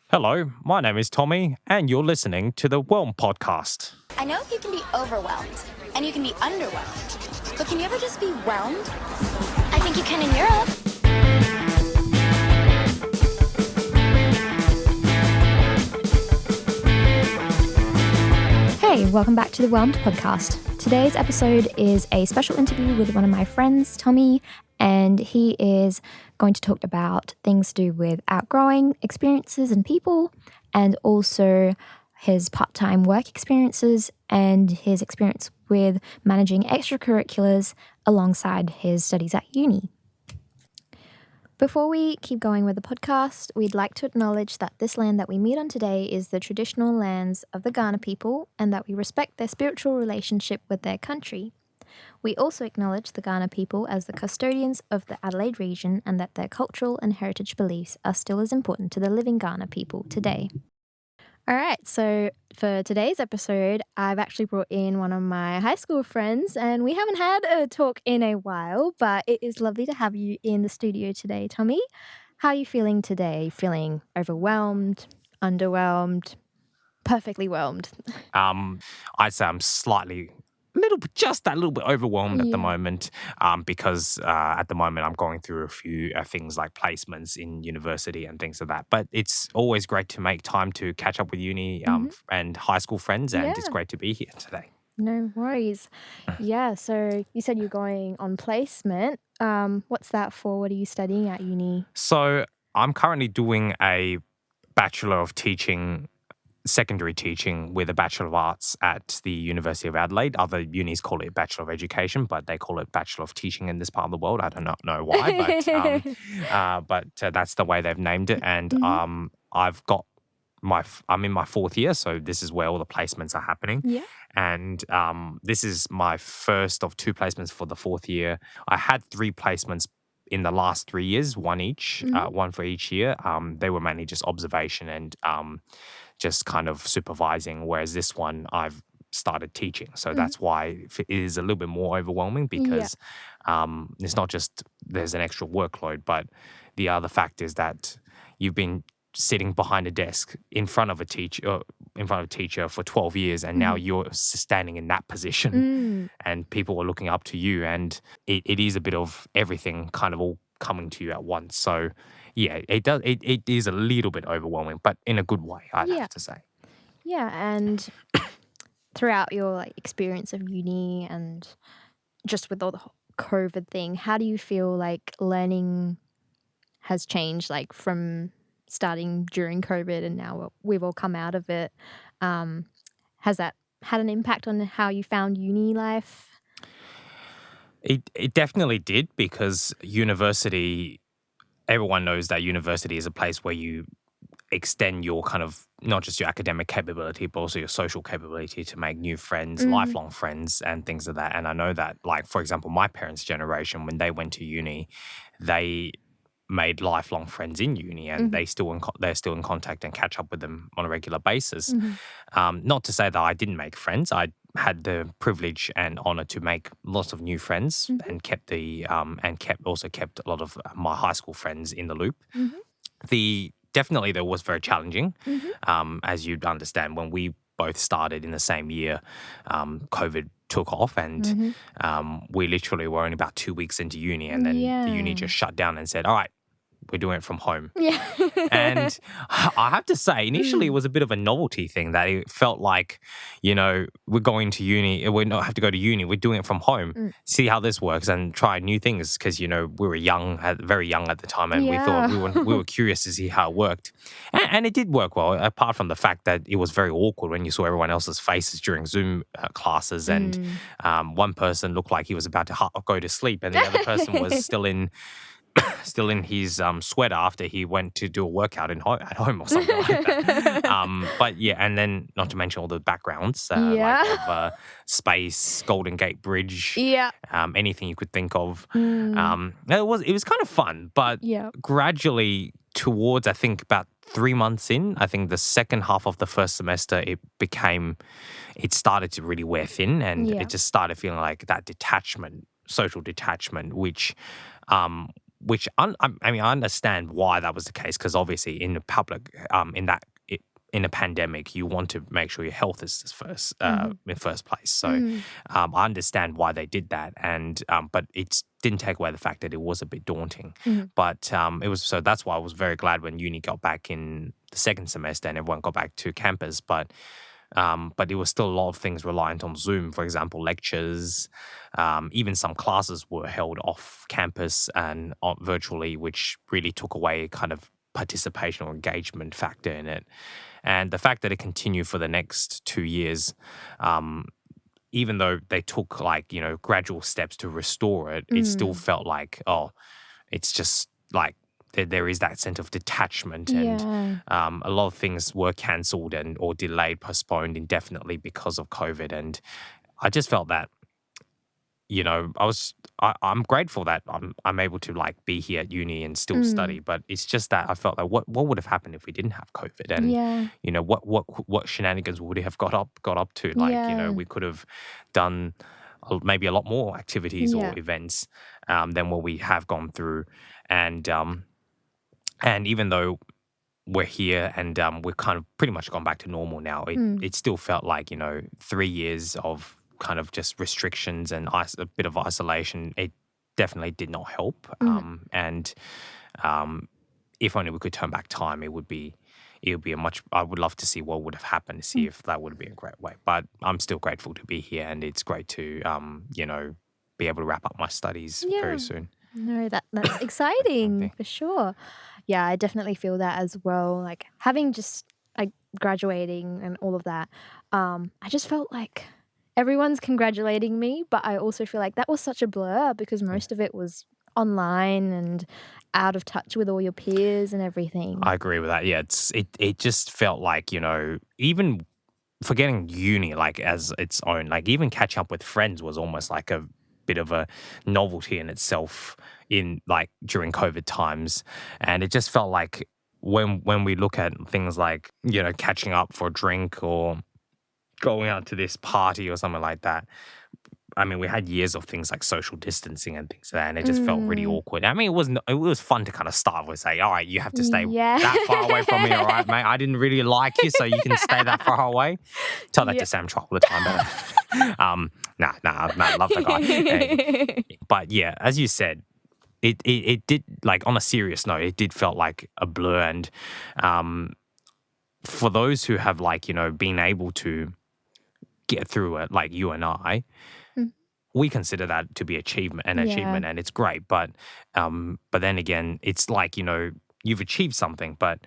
Hello, my name is Tommy, and you're listening to the Whelmed podcast. I know you can be overwhelmed, and you can be underwhelmed, but can you ever just be whelmed? I think you can in Europe. Hey, welcome back to the Whelmed podcast. Today's episode is a special interview with one of my friends, Tommy, and he is going to talk about things to do with outgrowing experiences and people, and also his part-time work experiences and his experience with managing extracurriculars alongside his studies at uni. Before we keep going with the podcast, we'd like to acknowledge that this land that we meet on today is the traditional lands of the Kaurna people and that we respect their spiritual relationship with their country. We also acknowledge the Kaurna people as the custodians of the Adelaide region and that their cultural and heritage beliefs are still as important to the living Kaurna people today. All right, so for today's episode, I've actually brought in one of my high school friends, and we haven't had a talk in a while, but it is lovely to have you in the studio today, Tommy. How are you feeling today? Feeling overwhelmed, underwhelmed, perfectly whelmed? I'd say I'm just that little bit overwhelmed at the moment, because at the moment I'm going through a few things like placements in university and things like that. But it's always great to make time to catch up with uni and high school friends, and it's great to be here today. No worries. Yeah, so you said you're going on placement. What's that for? What are you studying at uni? So I'm currently doing a Bachelor of Teaching, secondary teaching with a Bachelor of Arts at the University of Adelaide. Other unis call it Bachelor of Education, but they call it Bachelor of Teaching in this part of the world. I do not know why, but that's the way they've named it. And I'm in my fourth year, so this is where all the placements are happening. Yeah. And this is my first of two placements for the fourth year. I had 3 placements in the last 3 years, one for each year. They were mainly just observation and just kind of supervising, whereas this one I've started teaching. So that's why it is a little bit more overwhelming, because it's not just there's an extra workload, but the other fact is that you've been sitting behind a desk in front of a teacher for 12 years, and now you're standing in that position and people are looking up to you, and it is a bit of everything kind of all coming to you at once. So yeah, it is a little bit overwhelming, but in a good way, I'd have to say. Yeah, and throughout your experience of uni and just with all the COVID thing, how do you feel like learning has changed, from starting during COVID and now we've all come out of it? Has that had an impact on how you found uni life? It definitely did, because university, everyone knows that university is a place where you extend your kind of not just your academic capability, but also your social capability to make new friends, lifelong friends, and things like that. And I know that, for example, my parents' generation, when they went to uni, they made lifelong friends in uni, and they're still in contact and catch up with them on a regular basis. Not to say that I didn't make friends. I had the privilege and honor to make lots of new friends, and kept kept a lot of my high school friends in the loop. Definitely that was very challenging, as you'd understand. When we both started in the same year, COVID took off, and we literally were only about 2 weeks into uni, and then the uni just shut down and said, all right, we're doing it from home. Yeah. And I have to say, initially it was a bit of a novelty thing, that it felt like, we're going to uni, we don't have to go to uni, we're doing it from home, see how this works and try new things, because, we were very young at the time, and we thought we were curious to see how it worked. And it did work well, apart from the fact that it was very awkward when you saw everyone else's faces during Zoom classes, and one person looked like he was about to go to sleep, and the other person was still in his sweater after he went to do a workout at home or something like that. But yeah, and then not to mention all the backgrounds, of space, Golden Gate Bridge, anything you could think of. It was kind of fun, but gradually towards, I think, about 3 months in, I think the second half of the first semester, it started to really wear thin, and it just started feeling like that social detachment, which which I mean, I understand why that was the case because obviously in the public, in a pandemic, you want to make sure your health is first, in first place. So I understand why they did that, and but it didn't take away the fact that it was a bit daunting. But it was so that's why I was very glad when uni got back in the second semester and everyone got back to campus. But it was still a lot of things reliant on Zoom. For example, lectures, even some classes were held off campus and virtually, which really took away kind of participation or engagement factor in it. And the fact that it continued for the next 2 years, even though they took like, gradual steps to restore it, it still felt like, it's just like there is that sense of detachment and a lot of things were cancelled or delayed, postponed indefinitely because of COVID. And I just felt that, I'm grateful that I'm able to like be here at uni and still study, but it's just that I felt like what would have happened if we didn't have COVID, and what shenanigans would we have got up to? Like we could have done maybe a lot more activities or events than what we have gone through, and even though we're here and we've kind of pretty much gone back to normal now, it still felt like 3 years of kind of just restrictions and a bit of isolation, it definitely did not help. And if only we could turn back time, it would be I would love to see what would have happened, to see if that would have been a great way. But I'm still grateful to be here, and it's great to, be able to wrap up my studies very soon. No, that's exciting for sure. Yeah, I definitely feel that as well. Like having just like graduating and all of that, I just felt like everyone's congratulating me, but I also feel like that was such a blur because most of it was online and out of touch with all your peers and everything. I agree with that. Yeah, it just felt like, even forgetting uni like as its own, like even catch up with friends was almost like a bit of a novelty in itself in like during COVID times. And it just felt like when we look at things like, catching up for a drink or going out to this party or something like that. I mean, we had years of things like social distancing and things like that, and it just felt really awkward. I mean, it was fun to kind of start with, say, all right, you have to stay that far away from me, all right, mate? I didn't really like you, so you can stay that far away. Tell that to Sam Trott all the time. Nah, love the guy. But yeah, as you said, it did, like on a serious note, it did felt like a blur. And for those who have like, been able to get through it, like you and I, we consider that to be achievement, and it's great. But then again, it's like, you've achieved something, but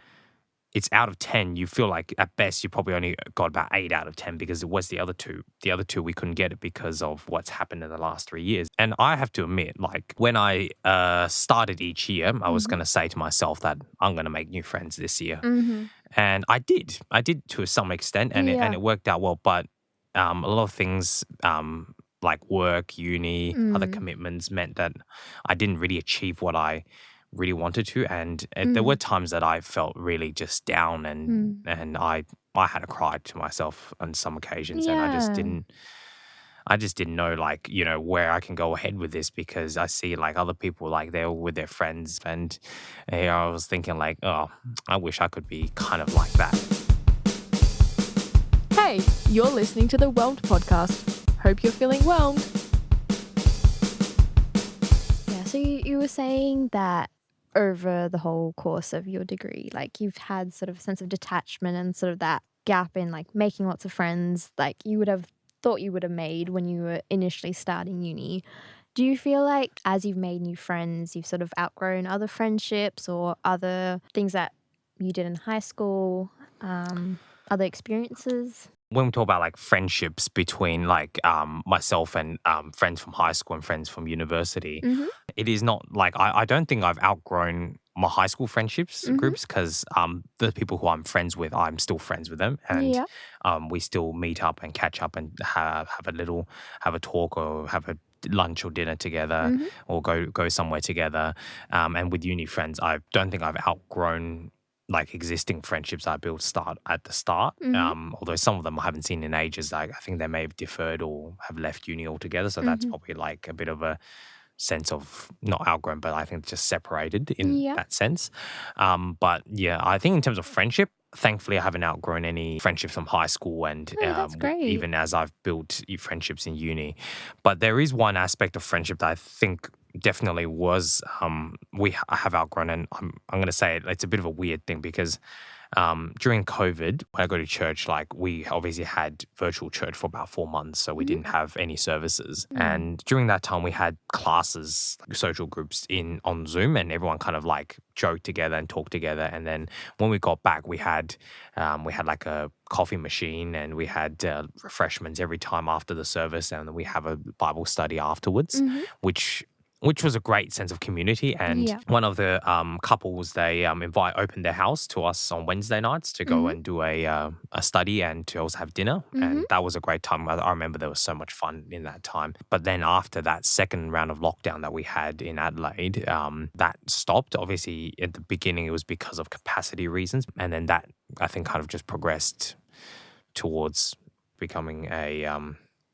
it's out of 10. You feel like at best you probably only got about 8 out of 10 because it was the other two. The other two we couldn't get it because of what's happened in the last 3 years. And I have to admit, like when I started each year, I was going to say to myself that I'm going to make new friends this year, and I did to some extent, and it worked out well. But a lot of things, like work, uni, other commitments meant that I didn't really achieve what I really wanted to. And there were times that I felt really just down and I had to cry to myself on some occasions. And I just didn't know, like, where I can go ahead with this because I see like other people, like they're with their friends. And I was thinking like, oh, I wish I could be kind of like that. Hey, you're listening to the Whelmed podcast. Hope you're feeling whelmed. Yeah, so you were saying that over the whole course of your degree, like you've had sort of a sense of detachment and sort of that gap in like making lots of friends like you would have thought you would have made when you were initially starting uni. Do you feel like as you've made new friends, you've sort of outgrown other friendships or other things that you did in high school, other experiences? When we talk about like friendships between like myself and friends from high school and friends from university, it is not like I don't think I've outgrown my high school friendships groups because the people who I'm friends with, I'm still friends with them, and we still meet up and catch up and have a talk or have a lunch or dinner together or go somewhere together. And with uni friends, I don't think I've outgrown like existing friendships I built at the start. Although some of them I haven't seen in ages. Like I think they may have deferred or have left uni altogether. So that's probably like a bit of a sense of not outgrown, but I think just separated in Yeah. that sense. But yeah, I think in terms of friendship, thankfully I haven't outgrown any friendships from high school and Oh, that's great. even as I've built friendships in uni. But there is one aspect of friendship that I think definitely was I have outgrown, and I'm going to say it's a bit of a weird thing because during COVID, when I go to church, like we obviously had virtual church for about 4 months, so we didn't have any services. And during that time, we had classes, like social groups on Zoom, and everyone kind of like joked together and talked together. And then when we got back, we had like a coffee machine, and we had refreshments every time after the service, and then we have a Bible study afterwards, which was a great sense of community. And Yeah. one of the couples, they opened their house to us on Wednesday nights to go and do a study and to also have dinner. And that was a great time. I remember there was so much fun in that time. But then after that second round of lockdown that we had in Adelaide, that stopped. Obviously, at the beginning, it was because of capacity reasons. And then that, I think, kind of just progressed towards becoming a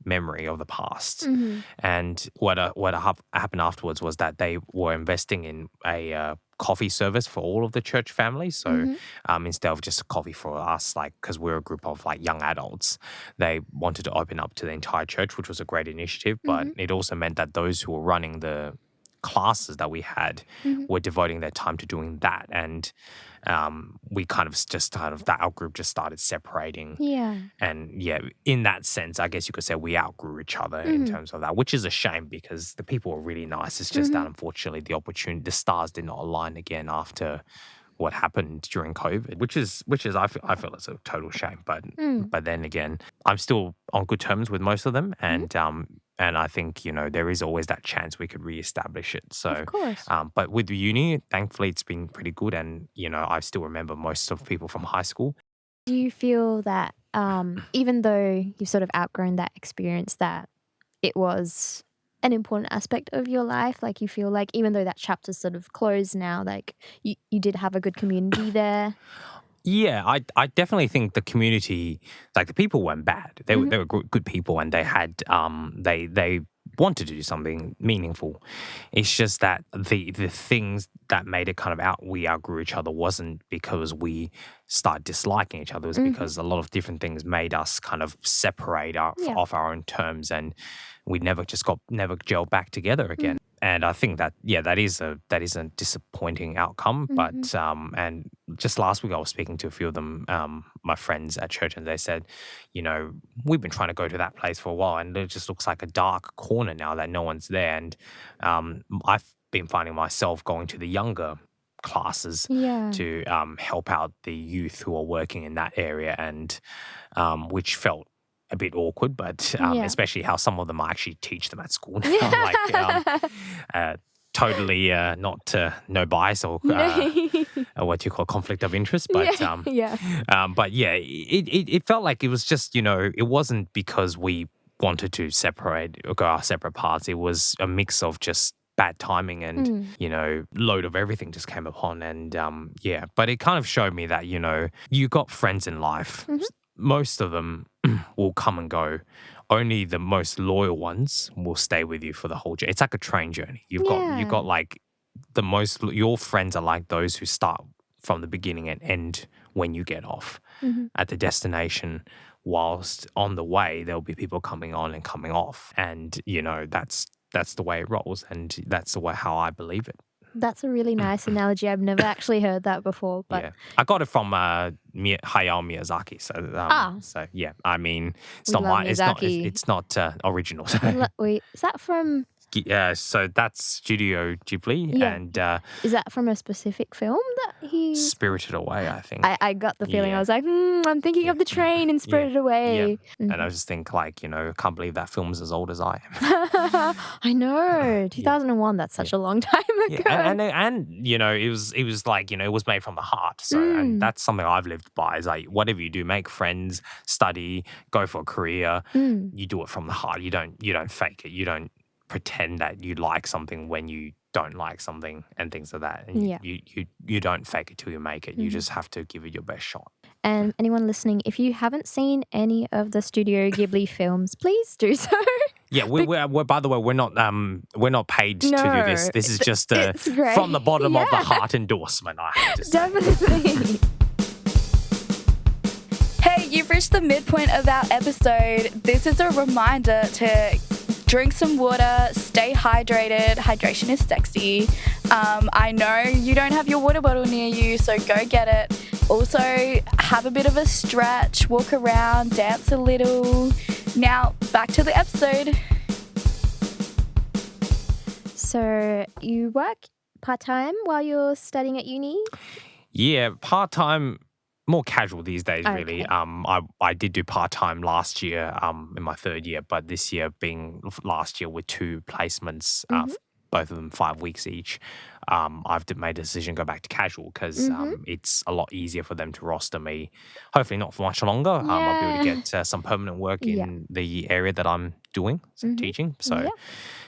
memory of the past. And what happened afterwards was that they were investing in a coffee service for all of the church family. So instead of just coffee for us, like because we're a group of like young adults, they wanted to open up to the entire church, which was a great initiative. But it also meant that those who were running the classes that we had were devoting their time to doing that. And we that out group just started separating. Yeah. And yeah, in that sense, I guess you could say we outgrew each other in terms of that, which is a shame because the people were really nice. It's just that unfortunately the stars did not align again after what happened during COVID, which is I feel it's a total shame. But then again, I'm still on good terms with most of them, and I think there is always that chance we could reestablish it. So, Of course. but with the uni, thankfully it's been pretty good, and I still remember most of people from high school. Do you feel that even though you've sort of outgrown that experience, that it was an important aspect of your life? Like you feel like even though that chapter's sort of closed now, like you did have a good community there? Yeah, I definitely think the community, like the people weren't bad. They were good people, and they had they wanted to do something meaningful. It's just that the things that made it kind of we outgrew each other wasn't because we started disliking each other. It was because a lot of different things made us kind of separate off our own terms, and we never gelled back together again. And I think that that is a disappointing outcome. But and just last week I was speaking to a few of them, my friends at church, and they said, we've been trying to go to that place for a while, and it just looks like a dark corner now that no one's there. And I've been finding myself going to the younger classes to help out the youth who are working in that area, and which felt a bit awkward, but especially how some of them I actually teach them at school now, totally not no bias or what you call conflict of interest, but but it felt like it was just it wasn't because we wanted to separate or go our separate paths. It was a mix of just bad timing and load of everything just came upon, and but it kind of showed me that you got friends in life. Most of them will come and go. Only the most loyal ones will stay with you for the whole journey. It's like a train journey. You've got like your friends are like those who start from the beginning and end when you get off at the destination. Whilst on the way, there'll be people coming on and coming off, and that's the way it rolls, and that's the way how I believe it. That's a really nice analogy. I've never actually heard that before. But I got it from Hayao Miyazaki. So yeah, I mean, it's We not love mine. It's not original. wait, is that from? Yeah, so that's Studio Ghibli, and Is that from a specific film that he? Spirited Away, I think. I got the feeling. Yeah. I was like, I'm thinking of the train in Spirited Away. And I just think I can't believe that film's as old as I am. I know, 2001. That's such a long time ago. Yeah, and it was like it was made from the heart. So and that's something I've lived by. Is like whatever you do, make friends, study, go for a career. You do it from the heart. You don't fake it. You don't pretend that you like something when you don't like something and things like that. And you don't fake it till you make it. You just have to give it your best shot. And anyone listening, if you haven't seen any of the Studio Ghibli films, please do so. Yeah, we're by the way, we're not paid to do this. No, This is just it's great. from the bottom of the Yeah. heart endorsement, I have to say. Definitely. Hey, you've reached the midpoint of our episode. This is a reminder to drink some water, stay hydrated. Hydration is sexy. I know you don't have your water bottle near you, so go get it. Also, have a bit of a stretch, walk around, dance a little. Now, back to the episode. So you work part-time while you're studying at uni? Yeah, part-time, more casual these days, really. Okay. I did do part-time last year in my third year, but this year being last year with 2 placements, both of them 5 weeks each, I've made a decision to go back to casual because it's a lot easier for them to roster me. Hopefully not for much longer. I'll be able to get some permanent work in the area that I'm doing, teaching. So,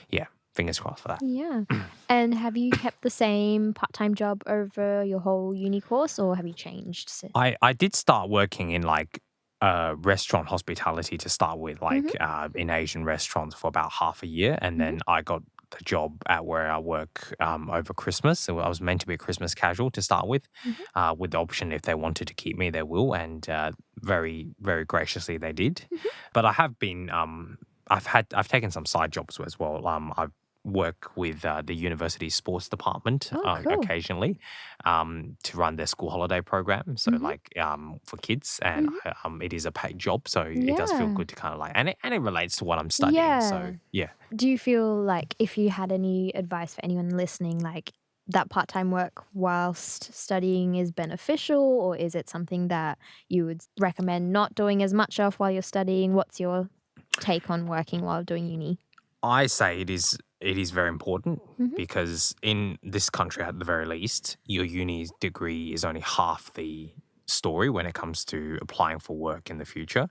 yeah, fingers crossed for that. Yeah. And have you kept the same part-time job over your whole uni course, or have you changed since? I did start working in like restaurant hospitality to start with, like in Asian restaurants for about half a year. And then I got the job at where I work over Christmas. So I was meant to be a Christmas casual to start with the option if they wanted to keep me, they will. And very, very graciously they did. But I have been, I've taken some side jobs as well. I've work with the university sports department cool. occasionally to run their school holiday program. So like for kids, and it is a paid job. So it does feel good to kind of like, and it relates to what I'm studying. Yeah. So yeah. Do you feel like if you had any advice for anyone listening, like that part-time work whilst studying is beneficial, or is it something that you would recommend not doing as much of while you're studying? What's your take on working while doing uni? I say it is very important because in this country, at the very least, your uni degree is only half the story when it comes to applying for work in the future.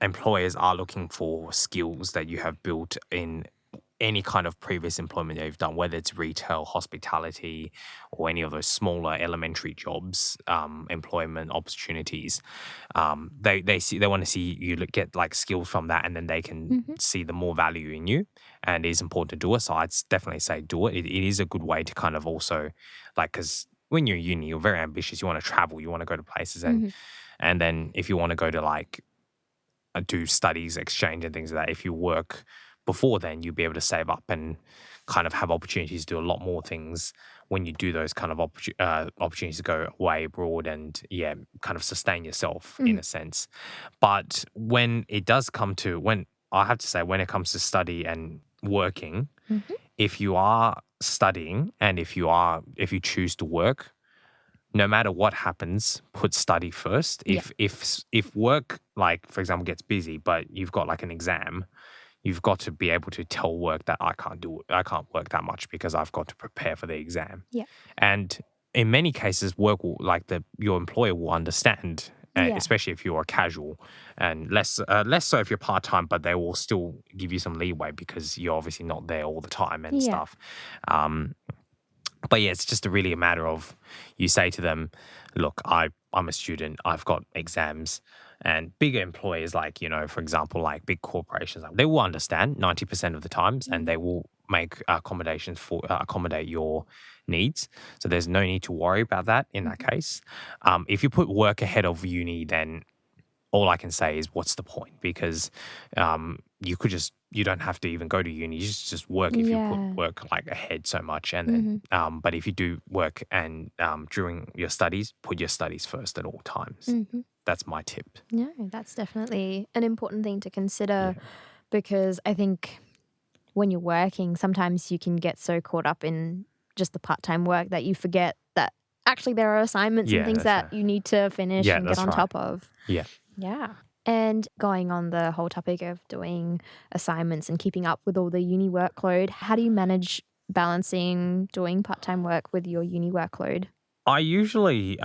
Employers are looking for skills that you have built in any kind of previous employment that you've done, whether it's retail, hospitality, or any of those smaller elementary jobs, employment opportunities. They want to see you get like skills from that, and then they can see the more value in you. And it is important to do it. So I'd definitely say do it. It is a good way to kind of also like, because when you're in uni, you're very ambitious. You want to travel. You want to go to places, and then if you want to go to like do studies, exchange, and things like that, if you work before then, you'll be able to save up and kind of have opportunities to do a lot more things when you do those kind of opportunities to go away abroad and kind of sustain yourself in a sense. But when it does come to when it comes to study and working, if you are studying and if you choose to work, no matter what happens, put study first. If work, like for example, gets busy, but you've got like an exam, you've got to be able to tell work that I can't do it. I can't work that much because I've got to prepare for the exam. Yeah. And in many cases, work will, like your employer will understand, especially if you're a casual, and less so if you're part-time, but they will still give you some leeway because you're obviously not there all the time and stuff. But yeah, it's just really a matter of you say to them, look, I'm a student, I've got exams. And bigger employers, like, for example, like big corporations, they will understand 90% of the times, and they will make accommodations for accommodate your needs. So there's no need to worry about that in that case. If you put work ahead of uni, then all I can say is what's the point? Because you don't have to even go to uni. You just work if you put work like ahead so much. And then, but if you do work and during your studies, put your studies first at all times. That's my tip. No, that's definitely an important thing to consider because I think when you're working, sometimes you can get so caught up in just the part-time work that you forget that actually there are assignments and things that you need to finish and get on top of. Yeah. Yeah. And going on the whole topic of doing assignments and keeping up with all the uni workload, how do you manage balancing doing part-time work with your uni workload? I usually,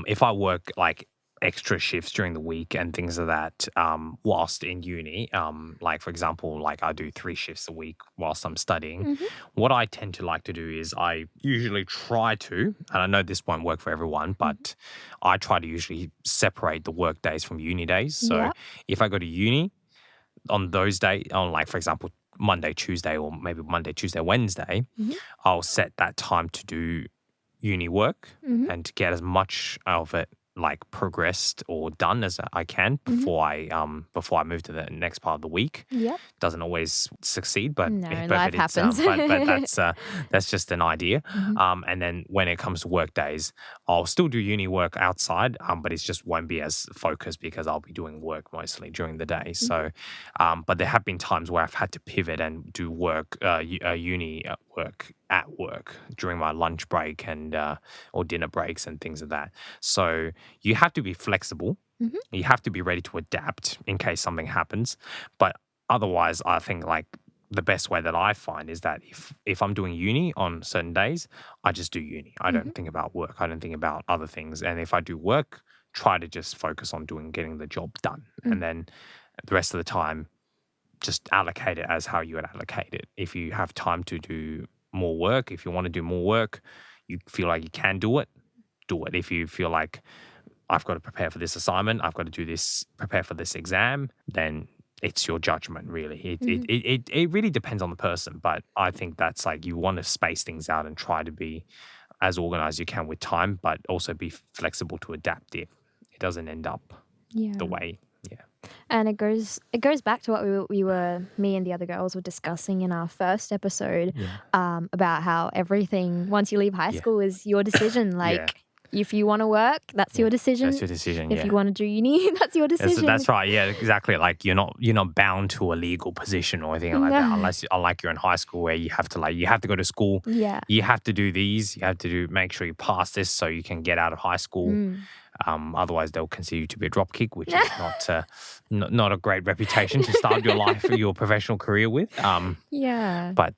if I work like extra shifts during the week and things like that, whilst in uni, like for example, like I do 3 shifts a week whilst I'm studying. What I tend to like to do is I usually try to, and I know this won't work for everyone, but I try to usually separate the work days from uni days. So if I go to uni, on those days, on like for example Monday, Tuesday, or maybe Monday, Tuesday, Wednesday, I'll set that time to do uni work and to get as much of it like progressed or done as I can before I move to the next part of the week. Yep. Doesn't always succeed, but No, but life happens. but that's just an idea. And then when it comes to work days, I'll still do uni work outside, but it just won't be as focused because I'll be doing work mostly during the day. So, but there have been times where I've had to pivot and do work, uni work at work during my lunch break and or dinner breaks and things like that. So you have to be flexible. You have to be ready to adapt in case something happens. But otherwise, I think like the best way that I find is that if I'm doing uni on certain days, I just do uni. I don't think about work. I don't think about other things. And if I do work, try to just focus on getting the job done. And then the rest of the time, just allocate it as how you would allocate it. If you have time to do more work, if you want to do more work, you feel like you can do it, do it. If you feel like I've got to prepare for this assignment, I've got to do this, prepare for this exam, then it's your judgment, really. It really depends on the person, but I think that's like you want to space things out and try to be as organized as you can with time, but also be flexible to adapt if it doesn't end up the way. Yeah. And it goes back to what me and the other girls were discussing in our first episode about how everything once you leave high school is your decision. Like if you want to work, that's your decision. That's your decision. If you want to do uni, that's your decision. That's right. Yeah, exactly. Like you're not bound to a legal position or anything like that, unless you're in high school where you have to go to school. Yeah. You have to do these. You have to make sure you pass this so you can get out of high school. Otherwise, they'll consider you to be a dropkick, which is not a great reputation to start your professional career with. But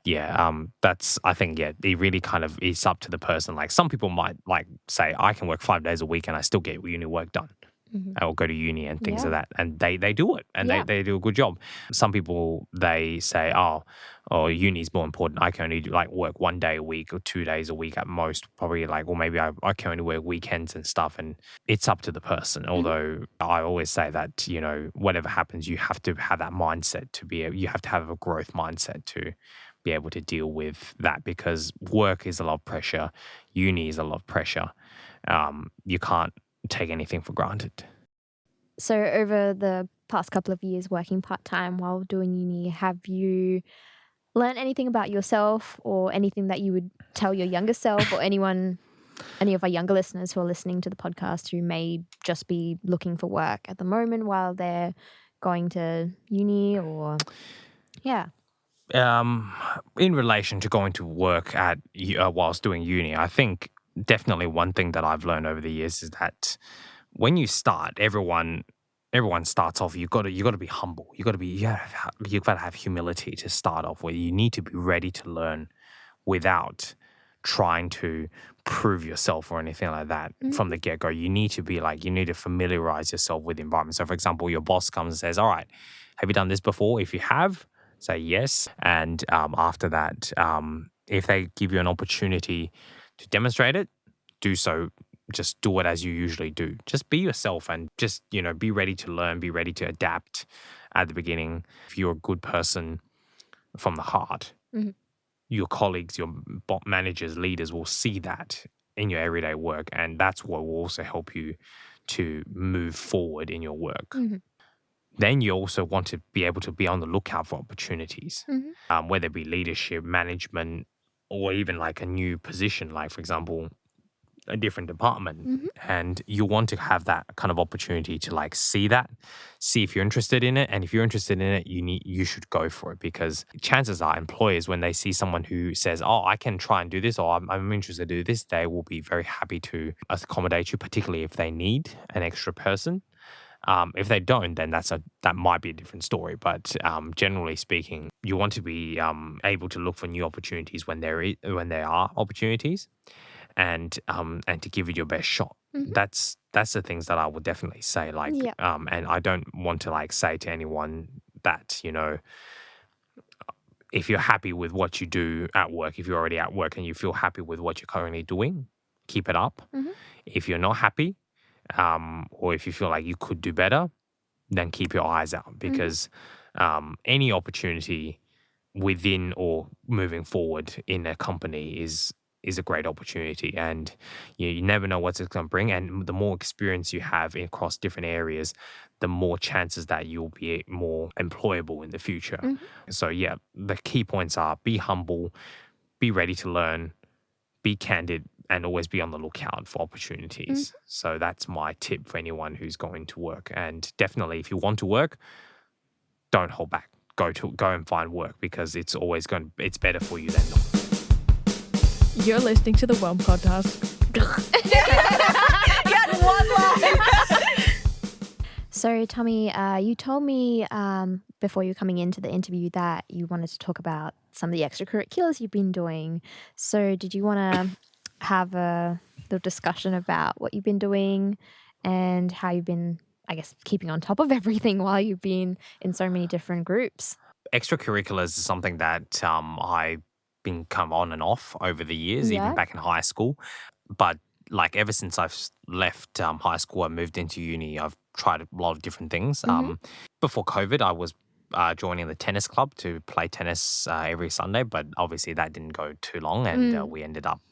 that's I think it really kind of is up to the person. Like some people might like say I can work 5 days a week and I still get uni work done. Or go to uni and things like that, and they do it, and they do a good job. Some people they say, oh, uni is more important. I can only do like work 1 day a week or 2 days a week at most, probably like, or maybe I can only work weekends and stuff. And it's up to the person. Although I always say that whatever happens, you have to have that mindset you have to have a growth mindset to be able to deal with that because work is a lot of pressure, uni is a lot of pressure. You can't take anything for granted. So over the past couple of years working part-time while doing uni, have you learned anything about yourself or anything that you would tell your younger self or any of our younger listeners who are listening to the podcast who may just be looking for work at the moment while they're going to uni or in relation to going to work at whilst doing uni, I think definitely one thing that I've learned over the years is that when you start, everyone starts off. You've got to be humble. You've got to have humility to start off with. You need to be ready to learn without trying to prove yourself or anything like that from the get-go. You need to familiarize yourself with the environment. So, for example, your boss comes and says, "All right, have you done this before?" If you have, say yes, and after that, if they give you an opportunity to demonstrate it, do so. Just do it as you usually do. Just be yourself and just, be ready to learn, be ready to adapt at the beginning. If you're a good person from the heart, your colleagues, your managers, leaders will see that in your everyday work. And that's what will also help you to move forward in your work. Then you also want to be able to be on the lookout for opportunities, whether it be leadership, management, or even like a new position, like for example, a different department. And you want to have that kind of opportunity to like see if you're interested in it. And if you're interested in it, you should go for it because chances are employers, when they see someone who says, "Oh, I can try and do this," or I'm interested to do this, they will be very happy to accommodate you, particularly if they need an extra person. If they don't, then that might be a different story. But generally speaking, you want to be able to look for new opportunities when there are opportunities, and to give it your best shot. That's the things that I would definitely say. And I don't want to like say to anyone that if you're happy with what you do at work, if you're already at work and you feel happy with what you're currently doing, keep it up. If you're not happy, or if you feel like you could do better, then keep your eyes out because any opportunity within or moving forward in a company is a great opportunity, and you never know what it's going to bring. And the more experience you have across different areas, the more chances that you'll be more employable in the future. So yeah, the key points are: be humble, be ready to learn, be candid, and always be on the lookout for opportunities. So that's my tip for anyone who's going to work. And definitely, if you want to work, don't hold back. Go and find work, because it's better for you than not. You're listening to the Whelmed podcast. You had one line. So, Tommy, you told me before you were coming into the interview that you wanted to talk about some of the extracurriculars you've been doing. So, did you want to have a little discussion about what you've been doing and how you've been, I guess, keeping on top of everything while you've been in so many different groups? Extracurriculars is something that I've been kind of on and off over the years, even back in high school. But like ever since I've left high school and moved into uni, I've tried a lot of different things. Before COVID, I was joining the tennis club to play tennis every Sunday, but obviously that didn't go too long, and we ended up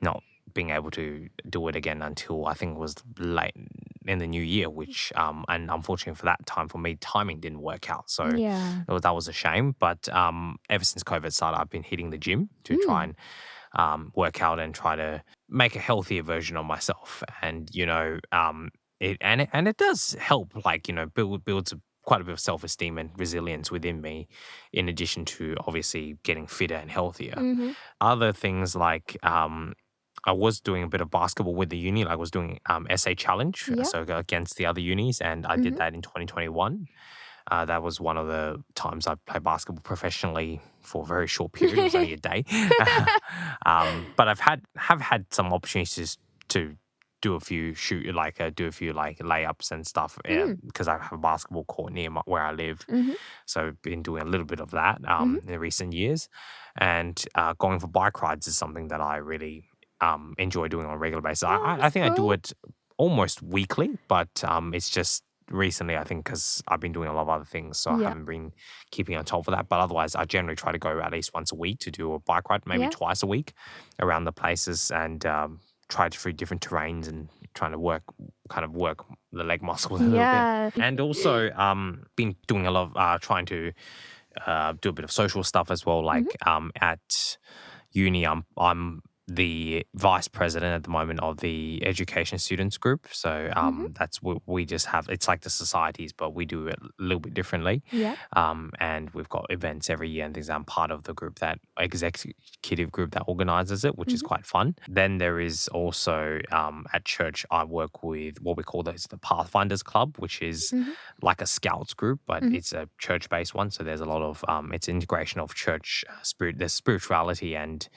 not being able to do it again until I think it was late in the new year, which and unfortunately for that time for me, timing didn't work out. So that was a shame. But ever since COVID started, I've been hitting the gym to try and work out and try to make a healthier version of myself. And it does help, like, builds quite a bit of self-esteem and resilience within me, in addition to obviously getting fitter and healthier. Other things like I was doing a bit of basketball with the uni. Like I was doing essay challenge, so against the other unis, and I did that in 2021. That was one of the times I played basketball professionally for a very short period. It was only a day. But have had some opportunities to do a few layups and stuff, because I have a basketball court near where I live. So I've been doing a little bit of that in recent years. And going for bike rides is something that I really enjoy doing on a regular basis. I think I do it almost weekly, but it's just recently, I think, because I've been doing a lot of other things, so I haven't been keeping on top of that. But otherwise, I generally try to go at least once a week to do a bike ride, maybe twice a week around the places, and try through different terrains and trying to work the leg muscles a little bit. And also been doing a lot of trying to do a bit of social stuff as well. Like at uni, I'm the vice president at the moment of the education students group. So that's what we just have. It's like the societies, but we do it a little bit differently. And we've got events every year and things. I'm part of the group, that executive group that organizes it, which is quite fun. Then there is also at church, I work with what we call the Pathfinders Club, which is like a scouts group, but it's a church-based one. So there's a lot of it's integration of church spirit, there's spirituality and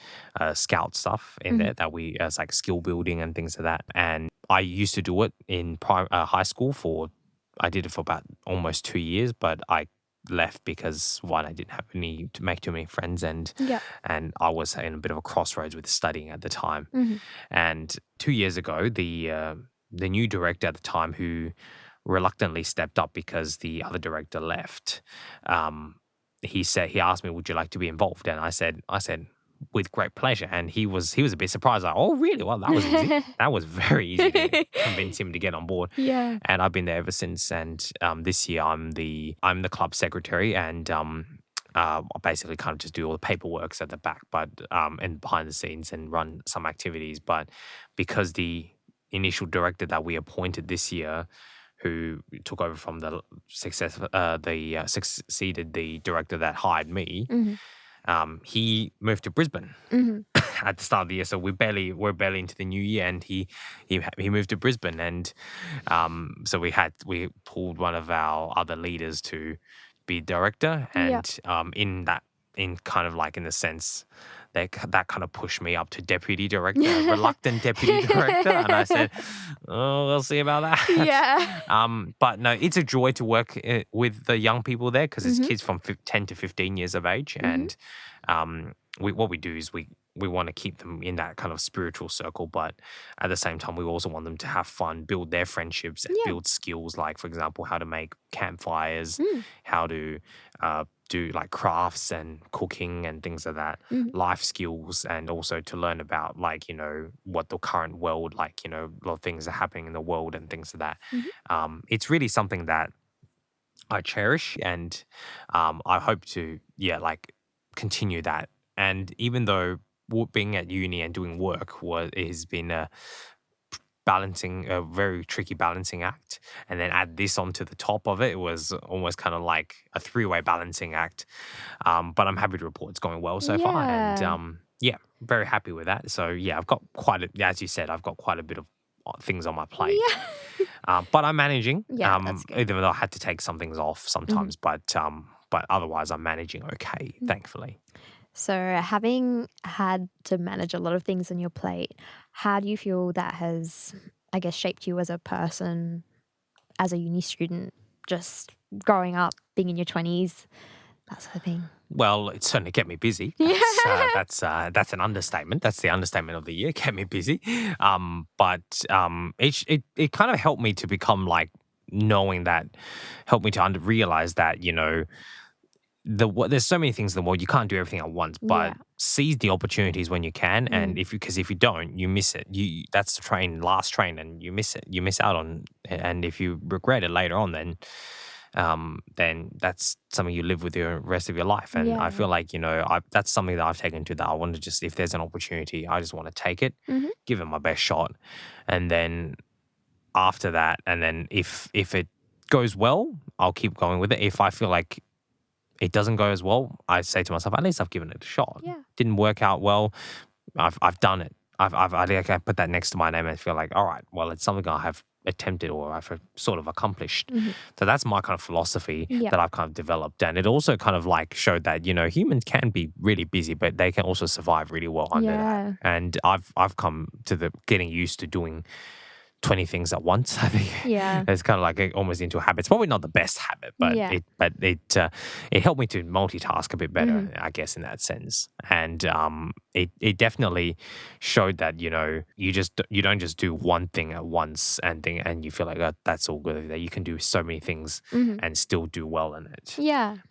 scout stuff in there that we as like skill building and things like that. And I used to do it in high school I did it for about almost 2 years, but I left because one, I didn't have to make too many friends, and I was in a bit of a crossroads with studying at the time. And 2 years ago, the new director at the time, who reluctantly stepped up because the other director left, he asked me, would you like to be involved? And I said with great pleasure. And he was a bit surprised, like, oh really? Well, that was easy. That was very easy to convince him to get on board. And I've been there ever since. And this year I'm the club secretary, and I basically kind of just do all the paperwork at the back, but and behind the scenes, and run some activities. But because the initial director that we appointed this year, who took over from succeeded the director that hired me, he moved to Brisbane at the start of the year. So we're barely into the new year, and he moved to Brisbane, and so we pulled one of our other leaders to be director, and in the sense that kind of pushed me up to deputy director, reluctant deputy director, and I said, "Oh, we'll see about that." But no, it's a joy to work with the young people there, because it's kids from 10 to 15 years of age, and what we do is we we want to keep them in that kind of spiritual circle, but at the same time, we also want them to have fun, build their friendships, and build skills, like, for example, how to make campfires, how to do like crafts and cooking and things like that, life skills, and also to learn about, like, you know, what the current world, like, you know, a lot of things are happening in the world and things like that. It's really something that I cherish, and I hope to, like, continue that. And even though being at uni and doing work has been a very tricky balancing act, and then add this onto the top of it, it was almost kind of like a three-way balancing act. But I'm happy to report it's going well so far, and very happy with that. So I've got as you said, I've got quite a bit of things on my plate. But I'm managing. That's good. Even though I had to take some things off sometimes, but otherwise I'm managing okay, thankfully. So having had to manage a lot of things on your plate, how do you feel that has, I guess, shaped you as a person, as a uni student, just growing up, being in your 20s, that sort of thing? Well, it certainly kept me busy. That's an understatement. That's the understatement of the year. Kept me busy. But it kind of helped me to become, like, knowing that, helped me to realize that, you know, there's so many things in the world, you can't do everything at once, but seize the opportunities when you can, and because if you don't, you miss it. That's the last train, and you miss it. You miss out on, and if you regret it later on, then that's something you live with the rest of your life. And I feel like, you know, that's something that I've taken to, that I want to just, if there's an opportunity, I just want to take it, give it my best shot, and then after that, and then if it goes well, I'll keep going with it. If I feel like it doesn't go as well, I say to myself, at least I've given it a shot. Didn't work out well, I've done it. I put that next to my name and feel like, all right, well, it's something I have attempted or I've sort of accomplished. So that's my kind of philosophy that I've kind of developed. And it also kind of like showed that, you know, humans can be really busy, but they can also survive really well under that. And I've come to the getting used to doing 20 things at once. I think it's kind of like almost into a habit. It's probably not the best habit, but it helped me to multitask a bit better, I guess, in that sense. And it definitely showed that, you know, you don't just do one thing at once and you feel like, oh, that's all good. That you can do so many things and still do well in it.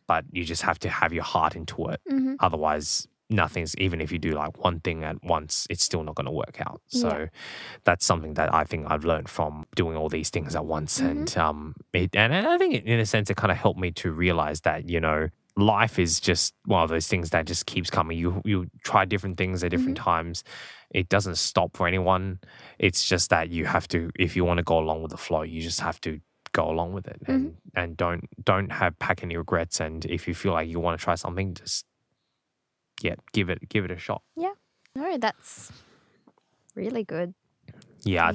But you just have to have your heart into it. Otherwise, even if you do like one thing at once, it's still not going to work out. So that's something that I think I've learned from doing all these things at once. And I think in a sense, it kind of helped me to realize that, you know, life is just one of those things that just keeps coming. You try different things at different times. It doesn't stop for anyone. It's just that you have to, if you want to go along with the flow, you just have to go along with it and don't pack any regrets. And if you feel like you want to try something, just give it a shot. No, that's really good. I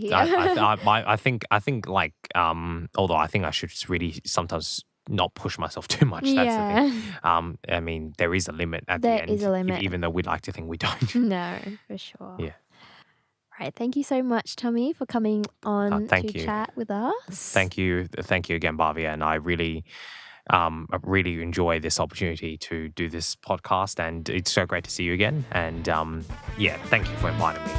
think like although I think I should just really sometimes not push myself too much. That's the thing. I mean, there is a limit at the end. There is a limit. Even though we'd like to think we don't. No, for sure. Right. Thank you so much, Tommy, for coming on to chat with us. Thank you again, Bhavya, and I really enjoy this opportunity to do this podcast, and it's so great to see you again. And thank you for inviting me.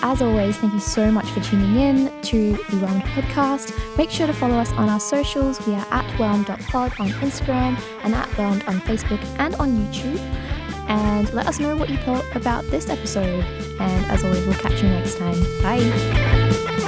As always, thank you so much for tuning in to the Whelmed podcast. Make sure to follow us on our socials. We are at whelmed.pod on Instagram and at whelmed on Facebook and on YouTube. And let us know what you thought about this episode. And as always, we'll catch you next time. Bye.